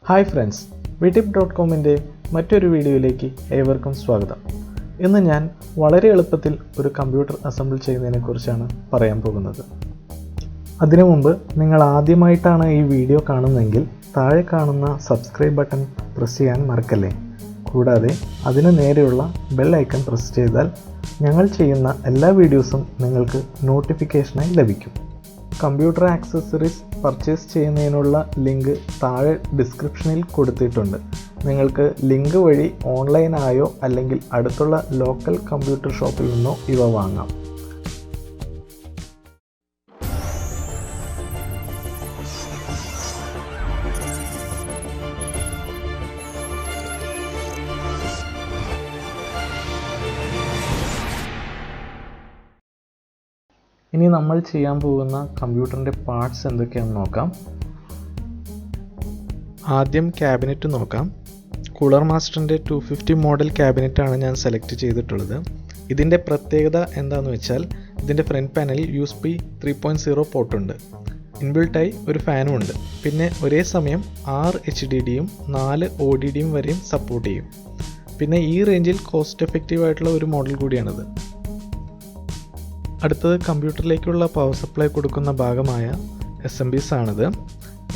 Hi friends, vtip.comന്റെ മറ്റൊരു വീഡിയോയിലേക്ക് ഏവർക്കും സ്വാഗതം. ഇന്ന് ഞാൻ വളരെ എളുപ്പത്തിൽ ഒരു കമ്പ്യൂട്ടർ അസംബിൾ ചെയ്യുന്നതിനെക്കുറിച്ചാണ് പറയാൻ പോകുന്നത്. അതിനു മുമ്പ് നിങ്ങൾ ആദ്യമായിട്ടാണ് ഈ വീഡിയോ കാണുന്നതെങ്കിൽ താഴെ കാണുന്ന സബ്സ്ക്രൈബ് ബട്ടൺ പ്രസ് ചെയ്യാൻ മറക്കല്ലേ. കൂടാതെ അതിന് നേരെയുള്ള ബെൽ ഐക്കൺ പ്രസ് ചെയ്താൽ ഞങ്ങൾ ചെയ്യുന്ന എല്ലാ വീഡിയോസും നിങ്ങൾക്ക് നോട്ടിഫിക്കേഷനായി ലഭിക്കും. കമ്പ്യൂട്ടർ ആക്സസറീസ് പർച്ചേസ് ചെയ്യുന്നതിനുള്ള ലിങ്ക് താഴെ ഡിസ്ക്രിപ്ഷനിൽ കൊടുത്തിട്ടുണ്ട്. നിങ്ങൾക്ക് ലിങ്ക് വഴി ഓൺലൈനായോ അല്ലെങ്കിൽ അടുത്തുള്ള ലോക്കൽ കമ്പ്യൂട്ടർ ഷോപ്പിൽ നിന്നോ ഇവ വാങ്ങാം. ഇനി നമ്മൾ ചെയ്യാൻ പോകുന്ന കമ്പ്യൂട്ടറിൻ്റെ പാർട്സ് എന്തൊക്കെയാണെന്ന് നോക്കാം. ആദ്യം ക്യാബിനറ്റ് നോക്കാം. കൂളർ മാസ്റ്ററിൻ്റെ 250 മോഡൽ ക്യാബിനറ്റാണ് ഞാൻ സെലക്ട് ചെയ്തിട്ടുള്ളത്. ഇതിൻ്റെ പ്രത്യേകത എന്താണെന്ന് വെച്ചാൽ ഇതിൻ്റെ ഫ്രണ്ട് പാനലിൽ USB 3.0 പോർട്ടുണ്ട്. ഇൻബിൽട്ടായി ഒരു ഫാനും ഉണ്ട്. പിന്നെ ഒരേ സമയം 6 HDDയും 4 ODDയും വരെയും സപ്പോർട്ട് ചെയ്യും. പിന്നെ ഈ റേഞ്ചിൽ കോസ്റ്റ് എഫക്റ്റീവ് ആയിട്ടുള്ള ഒരു മോഡൽ കൂടിയാണിത്. അടുത്തത് കമ്പ്യൂട്ടറിലേക്കുള്ള പവർ സപ്ലൈ കൊടുക്കുന്ന ഭാഗമായ SMBs ആണിത്.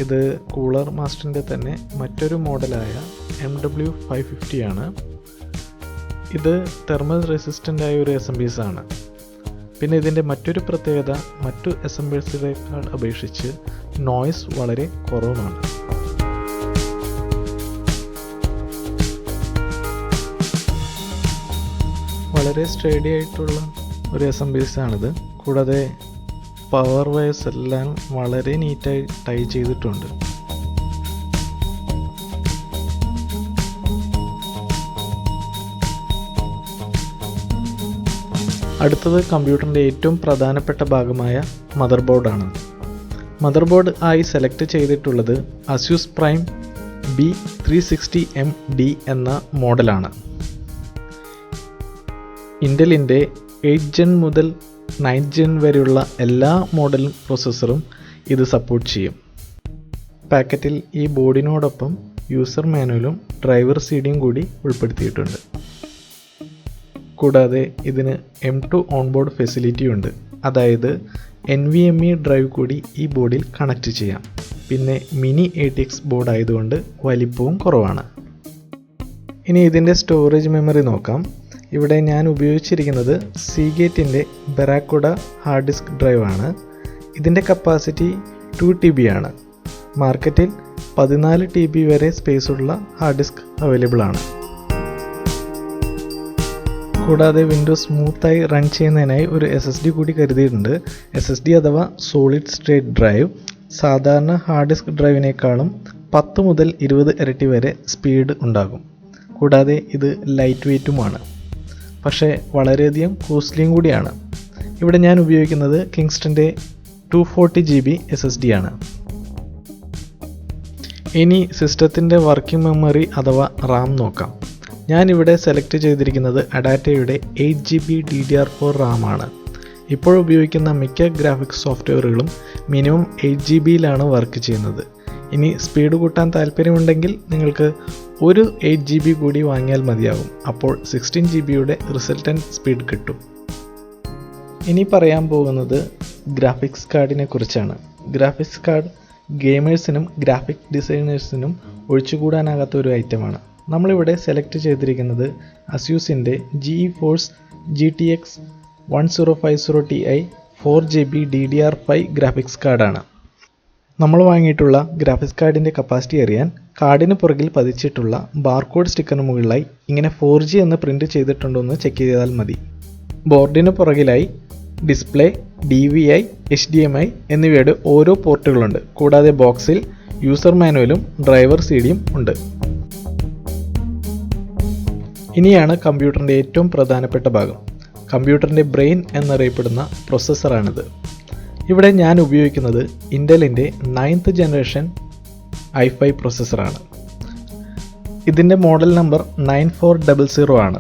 ഇത് കൂളർ മാസ്റ്ററിൻ്റെ തന്നെ മറ്റൊരു മോഡലായ MW550 ആണ്. ഇത് തെർമൽ റെസിസ്റ്റൻ്റ് ആയ ഒരു SMBs ആണ്. പിന്നെ ഇതിൻ്റെ മറ്റൊരു പ്രത്യേകത മറ്റു SMBsകളേക്കാൾ അപേക്ഷിച്ച് നോയ്സ് വളരെ കുറവുമാണ്. വളരെ സ്റ്റഡി ആയിട്ടുള്ള ഒരു SMBs ആണിത്. കൂടാതെ പവർ വയേഴ്സ് എല്ലാം വളരെ നീറ്റായി ടൈ ചെയ്തിട്ടുണ്ട്. അടുത്തത് കമ്പ്യൂട്ടറിൻ്റെ ഏറ്റവും പ്രധാനപ്പെട്ട ഭാഗമായ മദർ ബോർഡാണ്. മദർ ബോർഡ് ആയി സെലക്ട് ചെയ്തിട്ടുള്ളത് ASUS Prime B360MD എന്ന മോഡലാണ്. ഇൻ്റലിൻ്റെ 8th Gen മുതൽ 9th Gen വരെയുള്ള എല്ലാ മോഡൽ പ്രോസസ്സറും ഇത് സപ്പോർട്ട് ചെയ്യും. പാക്കറ്റിൽ ഈ ബോർഡിനോടൊപ്പം യൂസർ മാനുവലും ഡ്രൈവർ CD-യും കൂടി ഉൾപ്പെടുത്തിയിട്ടുണ്ട്. കൂടാതെ ഇതിന് M2 ഓൺബോർഡ് ഫെസിലിറ്റി ഉണ്ട്. അതായത് NVMe ഡ്രൈവ് കൂടി ഈ ബോർഡിൽ കണക്ട് ചെയ്യാം. പിന്നെ മിനി ATX ബോർഡ് ആയതുകൊണ്ട് വലിപ്പവും കുറവാണ്. ഇനി ഇതിൻ്റെ സ്റ്റോറേജ് മെമ്മറി നോക്കാം. ഇവിടെ ഞാൻ ഉപയോഗിച്ചിരിക്കുന്നത് Seagateൻ്റെ Barracuda ഹാർഡ് ഡിസ്ക് ഡ്രൈവ് ആണ്. ഇതിൻ്റെ കപ്പാസിറ്റി 2 TB ആണ്. മാർക്കറ്റിൽ 14 TB വരെ സ്പേസ് ഉള്ള ഹാർഡ് ഡിസ്ക് അവൈലബിൾ ആണ്. കൂടാതെ വിൻഡോസ് സ്മൂത്തായി റൺ ചെയ്യുന്നതിനായി ഒരു SSD കൂടി കരുതിയിട്ടുണ്ട്. SSD അഥവാ സോളിഡ് സ്റ്റേറ്റ് ഡ്രൈവ് സാധാരണ ഹാർഡ് ഡിസ്ക് ഡ്രൈവിനേക്കാളും 10 മുതൽ 20 ഇരട്ടി വരെ സ്പീഡ് ഉണ്ടാകും. കൂടാതെ ഇത് ലൈറ്റ് വെയ്റ്റുമാണ്, പക്ഷേ വളരെയധികം കോസ്റ്റ്ലിയും കൂടിയാണ്. ഇവിടെ ഞാൻ ഉപയോഗിക്കുന്നത് കിങ്സ്റ്റൻ്റെ 240 GB SSD ആണ്. ഇനി സിസ്റ്റത്തിൻ്റെ വർക്കിംഗ് മെമ്മറി അഥവാ RAM നോക്കാം. ഞാനിവിടെ സെലക്ട് ചെയ്തിരിക്കുന്നത് അഡാറ്റയുടെ 8 GB DDR4 RAM ആണ്. ഇപ്പോൾ ഉപയോഗിക്കുന്ന മിക്ക ഗ്രാഫിക്സ് സോഫ്റ്റ്വെയറുകളും മിനിമം 8 GB-യിലാണ് വർക്ക് ചെയ്യുന്നത്. ഇനി സ്പീഡ് കൂട്ടാൻ താല്പര്യമുണ്ടെങ്കിൽ നിങ്ങൾക്ക് ഒരു 8 GB കൂടി വാങ്ങിയാൽ മതിയാകും. അപ്പോൾ 16 GB-യുടെ റിസൾട്ടൻറ്റ് സ്പീഡ് കിട്ടും. ഇനി പറയാൻ പോകുന്നത് ഗ്രാഫിക്സ് കാർഡിനെ കുറിച്ചാണ്. ഗ്രാഫിക്സ് കാർഡ് ഗെയിമേഴ്സിനും ഗ്രാഫിക് ഡിസൈനേഴ്സിനും ഒഴിച്ചുകൂടാനാകാത്ത ഒരു ഐറ്റമാണ്. നമ്മളിവിടെ സെലക്ട് ചെയ്തിരിക്കുന്നത് ASUSൻ്റെ GeForce GTX 1050 Ti 4GB DDR5 graphics കാർഡാണ്. നമ്മൾ വാങ്ങിയിട്ടുള്ള ഗ്രാഫിക്സ് കാർഡിൻ്റെ കപ്പാസിറ്റി അറിയാൻ കാർഡിന് പുറകിൽ പതിച്ചിട്ടുള്ള ബാർകോഡ് സ്റ്റിക്കറിന് മുകളിലായി ഇങ്ങനെ 4G എന്ന് പ്രിൻ്റ് ചെയ്തിട്ടുണ്ടോ എന്ന് ചെക്ക് ചെയ്താൽ മതി. ബോർഡിന് പുറകിലായി ഡിസ്പ്ലേ, DVI, HDMI എന്നിവയുടെ ഓരോ പോർട്ടുകളുണ്ട്. കൂടാതെ ബോക്സിൽ യൂസർ മാനുവലും ഡ്രൈവർ CD-യും ഉണ്ട്. ഇനിയാണ് കമ്പ്യൂട്ടറിൻ്റെ ഏറ്റവും പ്രധാനപ്പെട്ട ഭാഗം. കമ്പ്യൂട്ടറിൻ്റെ ബ്രെയിൻ എന്നറിയപ്പെടുന്ന പ്രോസസ്സറാണിത്. ഇവിടെ ഞാൻ ഉപയോഗിക്കുന്നത് ഇൻ്റലിൻ്റെ 9th Generation i5 പ്രോസസ്സറാണ്. ഇതിൻ്റെ മോഡൽ നമ്പർ 9400 ആണ്.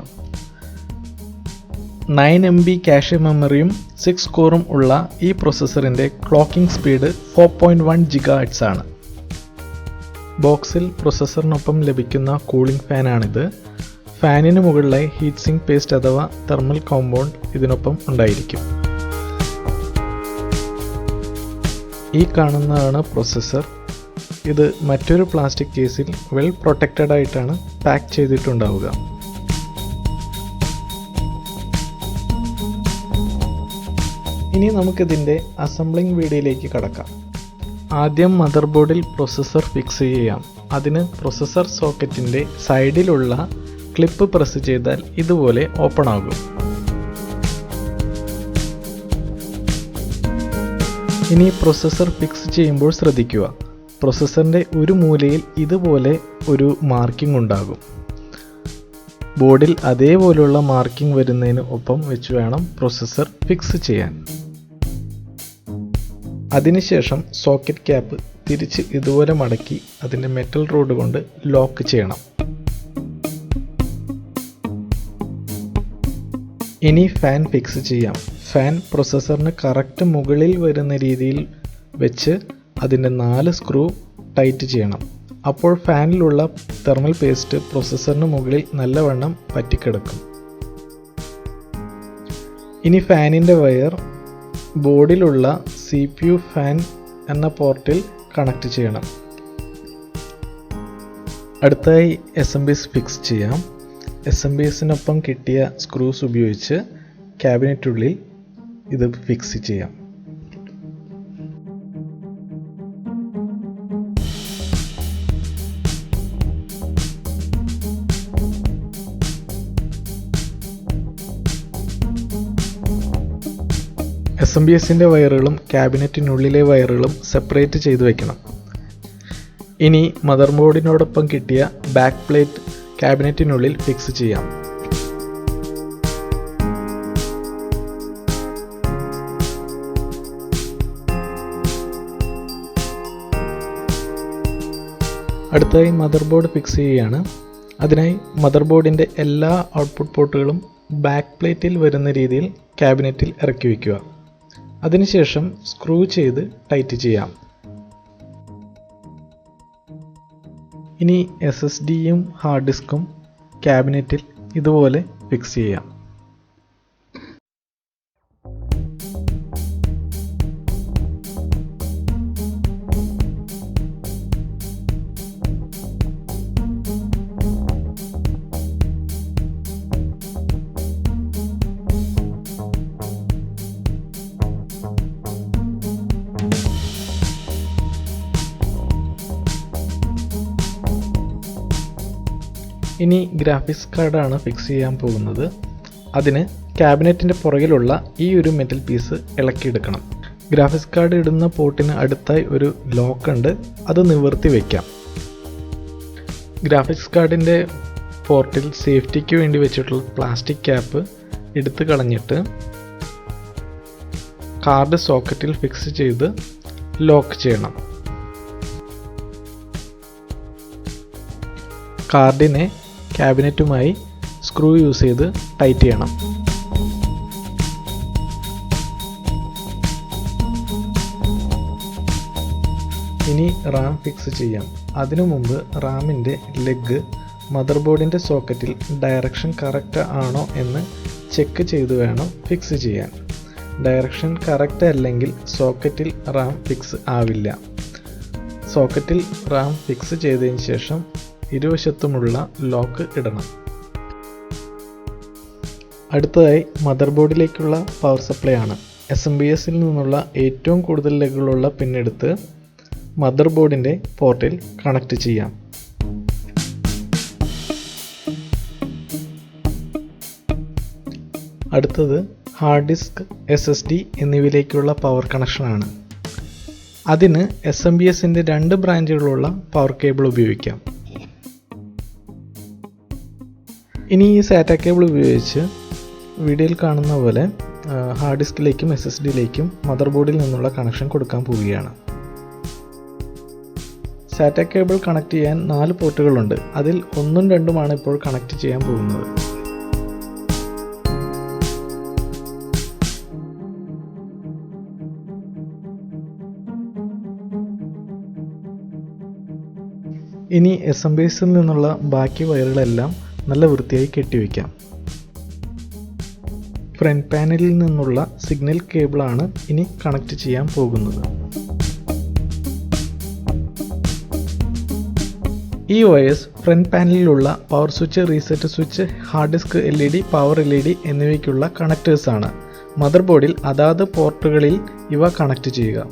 9 MB ക്യാഷ് മെമ്മറിയും 6 കോറും ഉള്ള ഈ പ്രോസസ്സറിൻ്റെ ക്ലോക്കിംഗ് സ്പീഡ് 4.1 GHz ആണ്. ബോക്സിൽ പ്രൊസസ്സറിനൊപ്പം ലഭിക്കുന്ന കൂളിംഗ് ഫാനാണിത്. ഫാനിന് മുകളിലായി ഹീറ്റ് സിങ്ക് പേസ്റ്റ് അഥവാ തെർമൽ കോമ്പൗണ്ട് ഇതിനൊപ്പം ഉണ്ടായിരിക്കും. ഈ കാണുന്നതാണ് പ്രൊസസ്സർ. ഇത് മറ്റൊരു പ്ലാസ്റ്റിക് കേസിൽ വെൽ പ്രൊട്ടക്റ്റഡ് ആയിട്ടാണ് പാക്ക് ചെയ്തിട്ടുണ്ടാവുക. ഇനി നമുക്കിതിൻ്റെ അസംബ്ലിംഗ് വീഡിയോയിലേക്ക് കടക്കാം. ആദ്യം മദർ ബോർഡിൽ പ്രൊസസ്സർ ഫിക്സ് ചെയ്യാം. അതിന് പ്രൊസസ്സർ സോക്കറ്റിൻ്റെ സൈഡിലുള്ള ക്ലിപ്പ് പ്രസ് ചെയ്താൽ ഇതുപോലെ ഓപ്പൺ ആകും. ഇനി പ്രൊസസ്സർ ഫിക്സ് ചെയ്യുമ്പോൾ ശ്രദ്ധിക്കുക, പ്രൊസസ്സറിൻ്റെ ഒരു മൂലയിൽ ഇതുപോലെ ഒരു മാർക്കിംഗ് ഉണ്ടാകും. ബോർഡിൽ അതേപോലെയുള്ള മാർക്കിംഗ് വരുന്നതിന് ഒപ്പം വെച്ച് വേണം പ്രൊസസ്സർ ഫിക്സ് ചെയ്യാൻ. അതിനുശേഷം സോക്കറ്റ് ക്യാപ്പ് തിരിച്ച് ഇതുപോലെ മടക്കി അതിൻ്റെ മെറ്റൽ റോഡ് കൊണ്ട് ലോക്ക് ചെയ്യണം. ഇനി ഫാൻ ഫിക്സ് ചെയ്യാം. ഫാൻ പ്രൊസസ്സറിന് കറക്റ്റ് മുകളിൽ വരുന്ന രീതിയിൽ വെച്ച് അതിൻ്റെ 4 സ്ക്രൂ ടൈറ്റ് ചെയ്യണം. അപ്പോൾ ഫാനിലുള്ള തെർമൽ പേസ്റ്റ് പ്രൊസസ്സറിന് മുകളിൽ നല്ലവണ്ണം പറ്റിക്കിടക്കും. ഇനി ഫാനിൻ്റെ വയർ ബോർഡിലുള്ള CPU ഫാൻ എന്ന പോർട്ടിൽ കണക്ട് ചെയ്യണം. അടുത്തായി SMPS ഫിക്സ് ചെയ്യാം. SMPSനൊപ്പം കിട്ടിയ സ്ക്രൂസ് ഉപയോഗിച്ച് ക്യാബിനറ്റുള്ളിൽ ഇത് ഫിക്സ് ചെയ്യാം. SMPSൻ്റെ വയറുകളും ക്യാബിനറ്റിനുള്ളിലെ വയറുകളും സെപ്പറേറ്റ് ചെയ്തു വയ്ക്കണം. ഇനി മദർ ബോർഡിനോടൊപ്പം കിട്ടിയ ബാക്ക് പ്ലേറ്റ് ക്യാബിനറ്റിനുള്ളിൽ ഫിക്സ് ചെയ്യാം. അടുത്തായി മദർ ബോർഡ് ഫിക്സ് ചെയ്യുകയാണ്. അതിനായി മദർ ബോർഡിൻ്റെ എല്ലാ ഔട്ട്പുട്ട് പോർട്ടുകളും ബാക്ക് പ്ലേറ്റിൽ വരുന്ന രീതിയിൽ ക്യാബിനറ്റിൽ ഇറക്കി വയ്ക്കുക. അതിനുശേഷം സ്ക്രൂ ചെയ്ത് ടൈറ്റ് ചെയ്യാം. ഇനി SSDയും ഹാർഡ് ഡിസ്കും ക്യാബിനറ്റിൽ ഇതുപോലെ ഫിക്സ് ചെയ്യാം. ഇനി ഗ്രാഫിക്സ് കാർഡാണ് ഫിക്സ് ചെയ്യാൻ പോകുന്നത്. അതിന് ക്യാബിനറ്റിൻ്റെ പുറകിലുള്ള ഈ ഒരു മെറ്റൽ പീസ് ഇളക്കിയെടുക്കണം. ഗ്രാഫിക്സ് കാർഡ് ഇടുന്ന പോർട്ടിന് അടുത്തായി ഒരു ലോക്ക് ഉണ്ട്, അത് നിവർത്തി വയ്ക്കാം. ഗ്രാഫിക്സ് കാർഡിൻ്റെ പോർട്ടിൽ സേഫ്റ്റിക്ക് വേണ്ടി വെച്ചിട്ടുള്ള പ്ലാസ്റ്റിക് ക്യാപ്പ് എടുത്ത് കളഞ്ഞിട്ട് കാർഡ് സോക്കറ്റിൽ ഫിക്സ് ചെയ്ത് ലോക്ക് ചെയ്യണം. കാർഡിനെ ക്യാബിനറ്റുമായി സ്ക്രൂ യൂസ് ചെയ്ത് ടൈറ്റ് ചെയ്യണം. ഇനി റാം ഫിക്സ് ചെയ്യാം. അതിനു മുമ്പ് റാമിൻ്റെ ലെഗ് മദർ ബോർഡിൻ്റെ സോക്കറ്റിൽ ഡയറക്ഷൻ കറക്റ്റ് ആണോ എന്ന് ചെക്ക് ചെയ്ത് വേണം ഫിക്സ് ചെയ്യാൻ. ഡയറക്ഷൻ കറക്റ്റ് അല്ലെങ്കിൽ സോക്കറ്റിൽ റാം ഫിക്സ് ആവില്ല. സോക്കറ്റിൽ റാം ഫിക്സ് ചെയ്തതിന് ശേഷം ഇരുവശത്തുമുള്ള ലോക്ക് ഇടണം. അടുത്തതായി മദർ ബോർഡിലേക്കുള്ള പവർ സപ്ലൈ ആണ്. SMPSൽ നിന്നുള്ള ഏറ്റവും കൂടുതൽ ലെഗുകളുള്ള പിന്നെടുത്ത് മദർ ബോർഡിൻ്റെ പോർട്ടിൽ കണക്ട് ചെയ്യാം. അടുത്തത് ഹാർഡ് ഡിസ്ക്, SSD എന്നിവയിലേക്കുള്ള പവർ കണക്ഷനാണ്. അതിന് SMPSൻ്റെ 2 ബ്രാഞ്ചുകളുള്ള പവർ കേബിൾ ഉപയോഗിക്കാം. ഇനി ഈ സാറ്റ കേബിൾ ഉപയോഗിച്ച് വീഡിയോയിൽ കാണുന്ന പോലെ ഹാർഡ് ഡിസ്കിലേക്കും SSDയിലേക്കും മദർ ബോർഡിൽ നിന്നുള്ള കണക്ഷൻ കൊടുക്കാൻ പോവുകയാണ്. സാറ്റ കേബിൾ കണക്ട് ചെയ്യാൻ 4 പോർട്ടുകളുണ്ട്. അതിൽ 1ഉം 2ഉമാണ് ഇപ്പോൾ കണക്ട് ചെയ്യാൻ പോകുന്നത്. ഇനി SMPSൽ നിന്നുള്ള ബാക്കി വയറുകളെല്ലാം നല്ല വൃത്തിയായി കെട്ടിവയ്ക്കാം. ഫ്രണ്ട് പാനലിൽ നിന്നുള്ള സിഗ്നൽ കേബിളാണ് ഇനി കണക്ട് ചെയ്യാൻ പോകുന്നത്. ഈ OS ഫ്രണ്ട് പാനലിലുള്ള power switch, reset switch, hard disk LED, power LED എന്നിവയ്ക്കുള്ള കണക്ടേഴ്സാണ്. മദർ ബോർഡിൽ അതാത് പോർട്ടുകളിൽ ഇവ കണക്ട് ചെയ്യുക.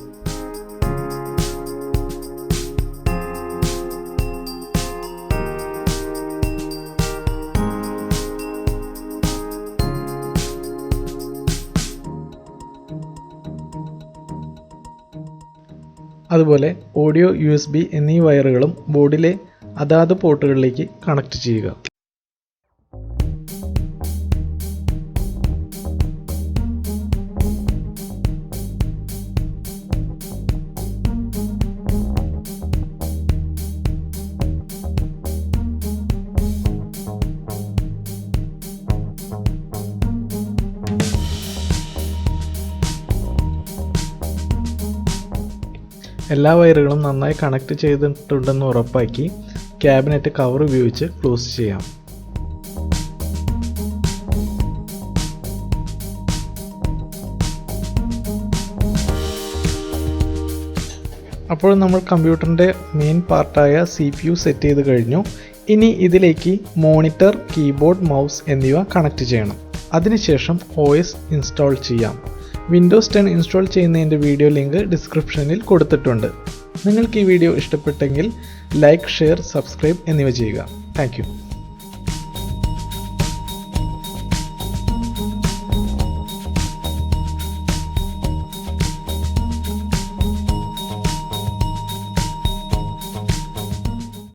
അതുപോലെ ഓഡിയോ, USB എന്നീ വയറുകളും ബോർഡിലെ അതാത് പോർട്ടുകളിലേക്ക് കണക്ട് ചെയ്യുക. എല്ലാ വയറുകളും നന്നായി കണക്ട് ചെയ്തിട്ടുണ്ടെന്ന് ഉറപ്പാക്കി ക്യാബിനറ്റ് കവർ ഉപയോഗിച്ച് ക്ലോസ് ചെയ്യാം. അപ്പോൾ നമ്മൾ കമ്പ്യൂട്ടറിൻ്റെ മെയിൻ പാർട്ടായ CPU സെറ്റ് ചെയ്ത് കഴിഞ്ഞു. ഇനി ഇതിലേക്ക് മോണിറ്റർ, കീബോർഡ്, മൗസ് എന്നിവ കണക്ട് ചെയ്യണം. അതിനുശേഷം OS ഇൻസ്റ്റാൾ ചെയ്യാം. വിൻഡോസ് 10 ഇൻസ്റ്റാൾ ചെയ്യുന്നതിൻ്റെ വീഡിയോ ലിങ്ക് ഡിസ്ക്രിപ്ഷനിൽ കൊടുത്തിട്ടുണ്ട്. നിങ്ങൾക്ക് ഈ വീഡിയോ ഇഷ്ടപ്പെട്ടെങ്കിൽ ലൈക്ക്, ഷെയർ, സബ്സ്ക്രൈബ് എന്നിവ ചെയ്യുക. Thank you.